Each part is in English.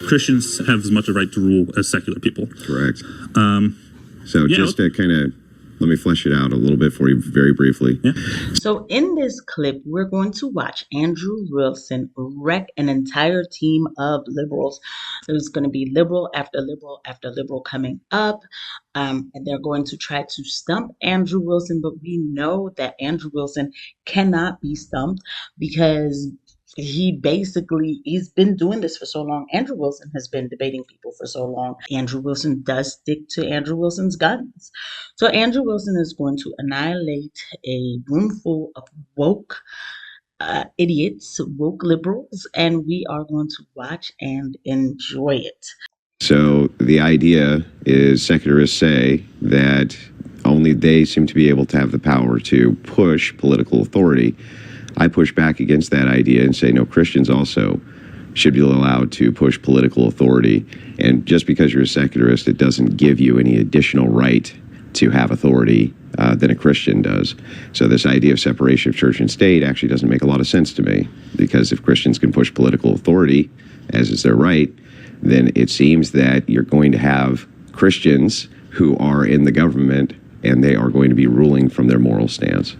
Christians have as much a right to rule as secular people. Correct. So just to kind of let me flesh it out a little bit for you very briefly. Yeah. So in this clip, we're going to watch Andrew Wilson wreck an entire team of liberals. There's going to be liberal after liberal after liberal coming up, and they're going to try to stump Andrew Wilson, but we know that Andrew Wilson cannot be stumped because he's been doing this for so long. Andrew Wilson has been debating people for so long. Andrew Wilson does stick to Andrew Wilson's guns. So Andrew Wilson is going to annihilate a room full of woke idiots, woke liberals, and we are going to watch and enjoy it. So the idea is secularists say that only they seem to be able to have the power to push political authority. I push back against that idea and say, no, Christians also should be allowed to push political authority. And just because you're a secularist, it doesn't give you any additional right to have authority than a Christian does. So this idea of separation of church and state actually doesn't make a lot of sense to me, because if Christians can push political authority, as is their right, then it seems that you're going to have Christians who are in the government and they are going to be ruling from their moral stance.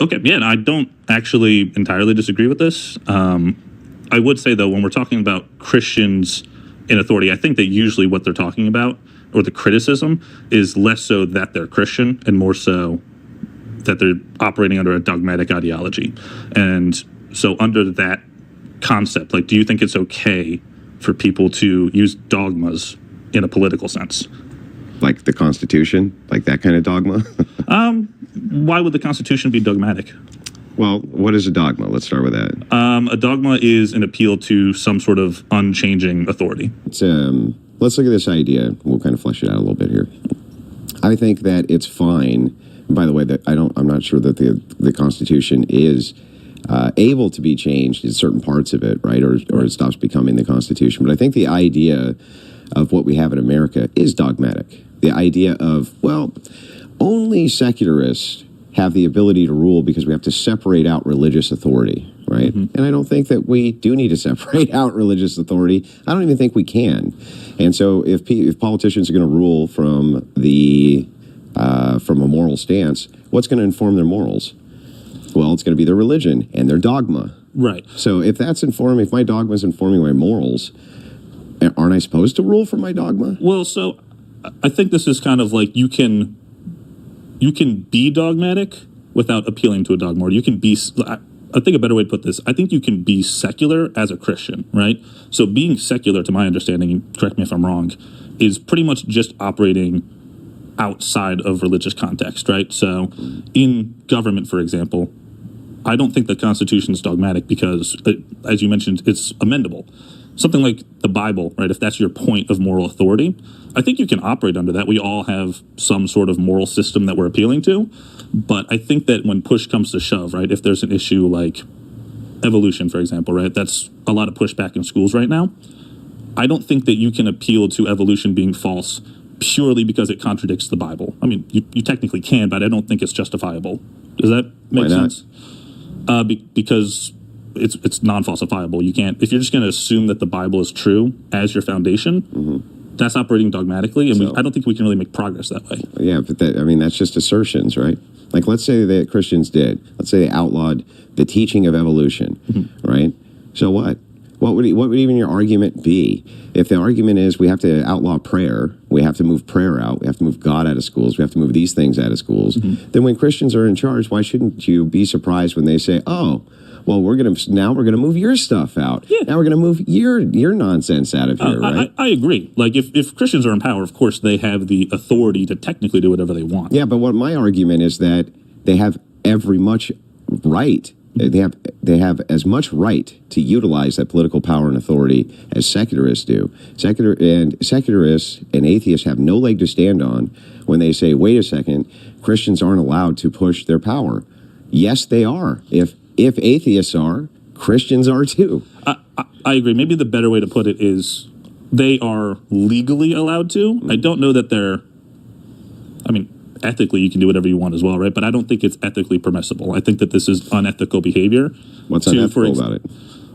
Okay, yeah, and I don't actually entirely disagree with this. I would say, though, when we're talking about Christians in authority, I think that usually what they're talking about, or the criticism, is less so that they're Christian and more so that they're operating under a dogmatic ideology. And so under that concept, like, do you think it's okay for people to use dogmas in a political sense? Like the Constitution? Like that kind of dogma? Why would the Constitution be dogmatic? Well, what is a dogma? Let's start with that. A dogma is an appeal to some sort of unchanging authority. Let's look at this idea. We'll kind of flesh it out a little bit here. I think that it's fine. By the way, that I'm not sure that the Constitution is able to be changed in certain parts of it, right? Or it stops becoming the Constitution. But I think the idea of what we have in America is dogmatic. The idea of, well, only secularists have the ability to rule because we have to separate out religious authority, right? Mm-hmm. And I don't think that we do need to separate out religious authority. I don't even think we can. And so if politicians are going to rule from a moral stance, what's going to inform their morals? Well, it's going to be their religion and their dogma. Right. So if my dogma is informing my morals, aren't I supposed to rule from my dogma? Well, so I think this is kind of like you can be dogmatic without appealing to a dogma. Or you can be, I think a better way to put this, I think you can be secular as a Christian, right? So being secular, to my understanding, correct me if I'm wrong, is pretty much just operating outside of religious context, right? So in government, for example, I don't think the Constitution is dogmatic because, as you mentioned, it's amendable. Something like the Bible, right? If that's your point of moral authority, I think you can operate under that. We all have some sort of moral system that we're appealing to. But I think that when push comes to shove, right, if there's an issue like evolution, for example, right, that's a lot of pushback in schools right now. I don't think that you can appeal to evolution being false purely because it contradicts the Bible. I mean, you technically can, but I don't think it's justifiable. Does that make sense? Because it's non-falsifiable. You can't, if you're just going to assume that the Bible is true as your foundation, that's operating dogmatically, and I don't think we can really make progress that way. Yeah, but that's just assertions, right? Like, let's say that Christians did. Let's say they outlawed the teaching of evolution, right? So what? What would even your argument be? If the argument is we have to outlaw prayer, we have to move prayer out, we have to move God out of schools, we have to move these things out of schools, then when Christians are in charge, why shouldn't you be surprised when they say, oh, well, we're gonna move your stuff out. Yeah. Now we're gonna move your nonsense out of here, right? I agree. Like if Christians are in power, of course they have the authority to technically do whatever they want. Yeah, but what my argument is that they have every much right. They have as much right to utilize that political power and authority as secularists do. Secularists and atheists have no leg to stand on when they say, wait a second, Christians aren't allowed to push their power. Yes, they are. If atheists are, Christians are too. I agree. Maybe the better way to put it is they are legally allowed to. I don't know that ethically you can do whatever you want as well, right? But I don't think it's ethically permissible. I think that this is unethical behavior. What's unethical about it?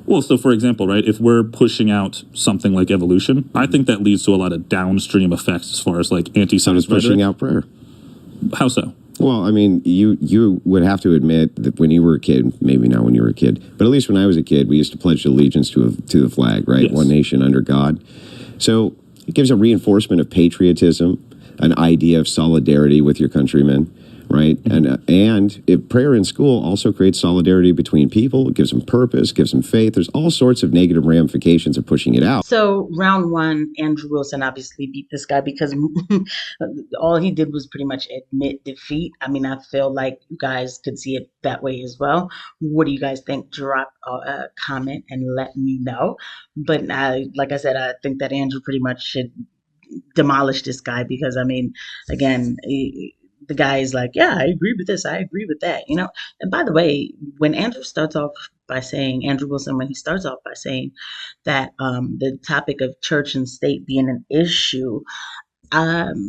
Well, so for example, right, if we're pushing out something like evolution, I think that leads to a lot of downstream effects as far as like So anti-Semitic it's pushing rhetoric. out prayer. How so? Well, I mean, you would have to admit that when you were a kid, maybe not when you were a kid, but at least when I was a kid, we used to pledge allegiance to the flag, right? Yes. One nation under God. So it gives a reinforcement of patriotism, an idea of solidarity with your countrymen, right? And if prayer in school also creates solidarity between people. It gives them purpose, gives them faith. There's all sorts of negative ramifications of pushing it out. So round one, Andrew Wilson obviously beat this guy because all he did was pretty much admit defeat. I mean, I feel like you guys could see it that way as well. What do you guys think? Drop a comment and let me know. But like I said, I think that Andrew pretty much should demolish this guy because I mean, again, the guy is like, yeah, I agree with this, I agree with that, you know. And by the way, when Andrew starts off by saying Andrew Wilson, when he starts off by saying that the topic of church and state being an issue, um,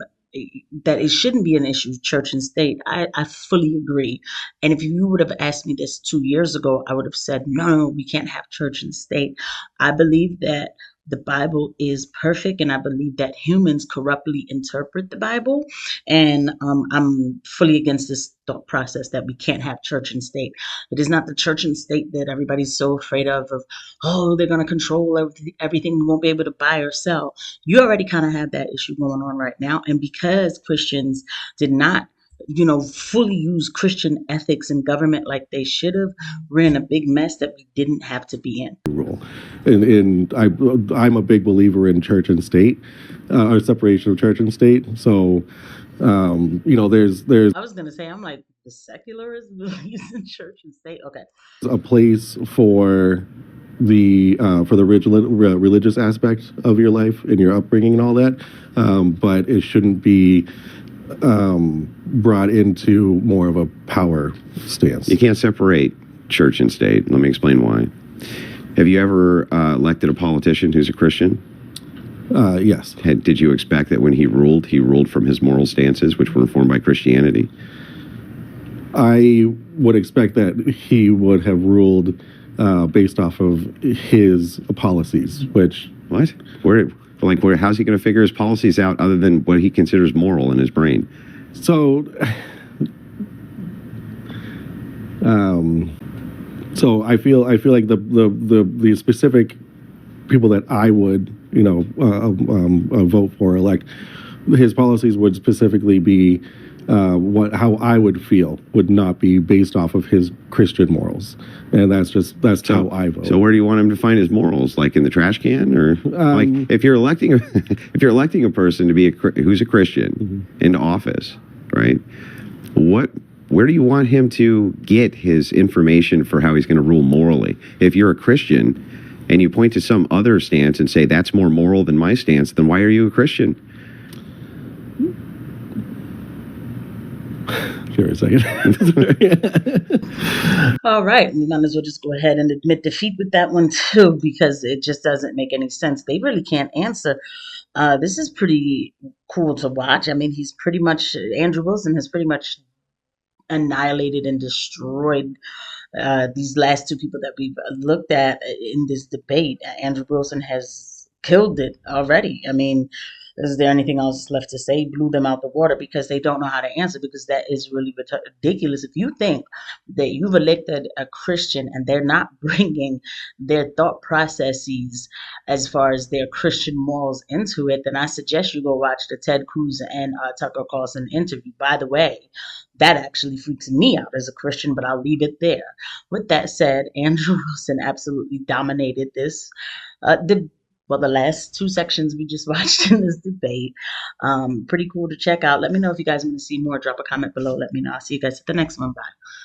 that it shouldn't be an issue, church and state. I fully agree. And if you would have asked me this 2 years ago, I would have said, no, we can't have church and state. I believe that the Bible is perfect, and I believe that humans corruptly interpret the Bible. And I'm fully against this thought process that we can't have church and state. It is not the church and state that everybody's so afraid of oh, they're going to control everything. We won't be able to buy or sell. You already kind of have that issue going on right now. And because Christians did not, fully use Christian ethics in government like they should have, we're in a big mess that we didn't have to be in. Rule, and I'm a big believer in church and state, or separation of church and state. So, there's I was going to say, I'm like, the secularists believes in church and state. Okay. a place for the religious aspect of your life and your upbringing and all that, but it shouldn't be brought into more of a power stance. You can't separate church and state. Let me explain why. Have you ever elected a politician who's a Christian? Yes. Did you expect that when he ruled from his moral stances, which were informed by Christianity? I would expect that he would have ruled based off of his policies, which... What? How's he going to figure his policies out other than what he considers moral in his brain? So I feel like the specific people that I would vote for, elect, his policies would specifically be how I would feel, would not be based off of his Christian morals, and that's how I vote. So where do you want him to find his morals? Like in the trash can, or like if you're electing a person to be who's a Christian into office, right? Where do you want him to get his information for how he's going to rule morally? If you're a Christian and you point to some other stance and say that's more moral than my stance, then why are you a Christian? Here a second. All right. We might as well just go ahead and admit defeat with that one too, because it just doesn't make any sense. They really can't answer. This is pretty cool to watch. I mean, Andrew Wilson has pretty much annihilated and destroyed these last two people that we've looked at in this debate. Andrew Wilson has killed it already. I mean, is there anything else left to say? Blew them out the water because they don't know how to answer, because that is really ridiculous. If you think that you've elected a Christian and they're not bringing their thought processes as far as their Christian morals into it, then I suggest you go watch the Ted Cruz and Tucker Carlson interview. By the way, that actually freaks me out as a Christian, but I'll leave it there. With that said, Andrew Wilson absolutely dominated this the last two sections we just watched in this debate. Pretty cool to check out. Let me know if you guys want to see more. Drop a comment below. Let me know. I'll see you guys at the next one. Bye.